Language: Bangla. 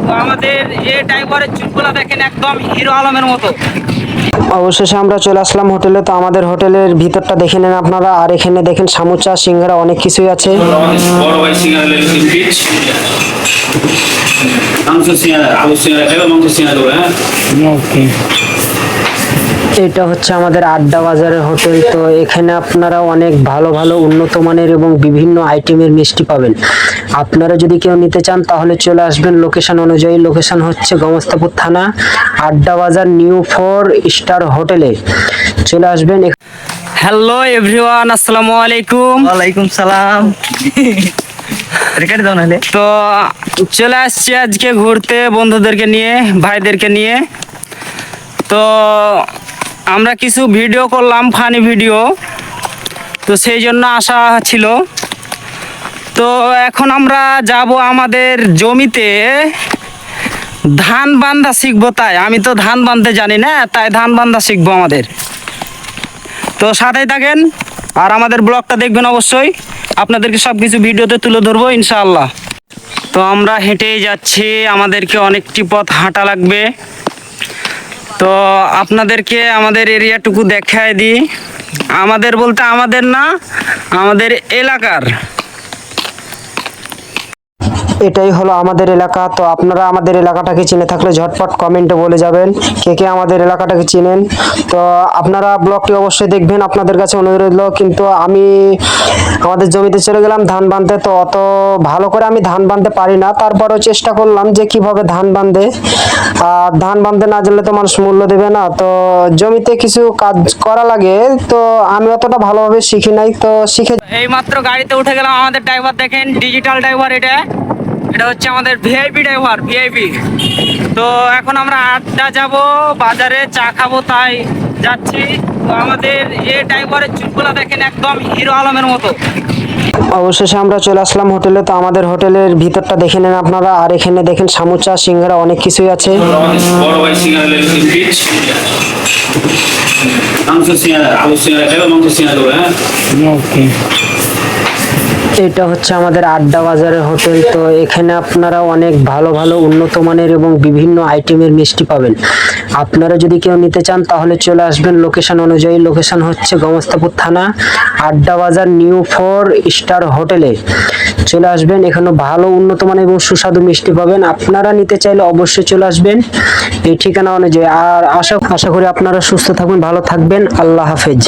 তো আমাদের এই ড্রাইভারের চুলগুলো দেখেন একদম হিরো আলমের মতো। অবশেষে আমরা চলে আসলাম হোটেলে। তো আমাদের হোটেলের ভিতরটা দেখে নেন আপনারা। আর এখানে দেখেন সামোচা, সিঙ্গারা অনেক কিছুই আছে। বড় ভাই সিঙ্গারা লেগে পিচ মাংস সিঙ্গারা, আলু সিঙ্গারা খাবে, মাংস সিঙ্গারা দেবো। হ্যাঁ, ওকে। এটা হচ্ছে আমাদের আড্ডা বাজারের হোটেল। তো এখানে আপনারা অনেক ভালো ভালো উন্নত মানের এবং বিভিন্ন আইটেমের মিষ্টি পাবেন। আপনারা যদি কেউ নিতে চান তাহলে চলে আসবেন লোকেশন অনুযায়ী। লোকেশন হচ্ছে গমস্তাপুর থানা, আড্ডা বাজার, নিউ 4 স্টার হোটেলে চলে আসবেন। হ্যালো এভরিওয়ান, আসসালামু আলাইকুম। ওয়ালাইকুম সালাম। রেকর্ড দাও নাহলে। তো চলে আসছি আজকে ঘুরতে বন্ধুদেরকে নিয়ে, ভাইদেরকে নিয়ে। তো আমরা কিছু ভিডিও করলাম, ফানি ভিডিও, তো সেই জন্য আসা ছিল। তো এখন আমরা যাব আমাদের জমিতে ধান বান্ধা শিখবো। তাই আমি তো ধান বাঁধতে জানি না, তাই ধান বান্ধা শিখবো আমাদের। তো সাথেই থাকেন আর আমাদের ব্লগটা দেখবেন অবশ্যই। আপনাদেরকে সব কিছু ভিডিওতে তুলে ধরবো ইনশাআল্লাহ। তো আমরা হেঁটেই যাচ্ছি, আমাদেরকে অনেকটি পথ হাঁটা লাগবে। তো আপনাদেরকে আমাদের এরিয়াটুকু দেখায় দিই। আমাদের বলতে আমাদের না, আমাদের এলাকার। এটাই হলো আমাদের এলাকা। তো আপনারা আমাদের এলাকাটাকে চিনে থাকলে ঝটপট কমেন্টে বলে যাবেন কে কে আমাদের এলাকাটাকে চিনেন। তো আপনারা ব্লগটি অবশ্যই দেখবেন, আপনাদের কাছে অনুরোধ রইল। কিন্তু আমি আমাদের জমিতে চলে গেলাম ধান বাঁধতে। তো অত ভালো করে আমি ধান বাঁধতে পারি না, তারপরেও চেষ্টা করলাম যে কিভাবে ধান বাঁধে। আর ধান বাঁধতে না জানলে তো মানুষ মূল্য দেবে না। তো জমিতে কিছু কাজ করা লাগে, তো আমি অতটা ভালোভাবে শিখি নাই, তো শিখে এই মাত্র গাড়িতে উঠে গেলাম। আমাদের ড্রাইভার দেখেন, ডিজিটাল ড্রাইভার। এটা হচ্ছে আমাদের ভিআইপি ড্রাইভার, ভিআইপি। তো এখন আমরা আড্ডা যাব, বাজারে চা খাবো, তাই যাচ্ছি। তো আমাদের এই ড্রাইভারের চুলগুলো দেখেন একদম হিরো আলমের মতো। অবশেষে আমরা চলে আসলাম হোটেলে। তো আমাদের হোটেলের ভিতরটা দেখে নেন আপনারা। আর এখানে দেখেন সামোচা, সিঙ্গারা অনেক কিছুই আছে। বড় ভাই সিঙ্গারা লেগে পিচ মাংস সিঙ্গারা, আলু সিঙ্গারা খাবে, মাংস সিঙ্গারা দেবো। হ্যাঁ, ওকে। এটা হচ্ছে আমাদের আড্ডা বাজারের হোটেল। তো এখানে আপনারা অনেক ভালো ভালো উন্নত মানের এবং বিভিন্ন আইটেমের মিষ্টি পাবেন। আপনারা যদি কেউ নিতে চান তাহলে চলে আসবেন লোকেশন অনুযায়ী। লোকেশন হচ্ছে গমস্তাপুর থানা, আড্ডা বাজার, নিউ 4 স্টার হোটেলে চলে আসবেন। এখানে ভালো উন্নত মানের এবং সুস্বাদু মিষ্টি পাবেন। আপনারা নিতে চাইলে অবশ্যই চলে আসবেন এই ঠিকানা অনুযায়ী। আর আশা করি আপনারা সুস্থ থাকবেন, ভালো থাকবেন। আল্লাহ হাফেজ।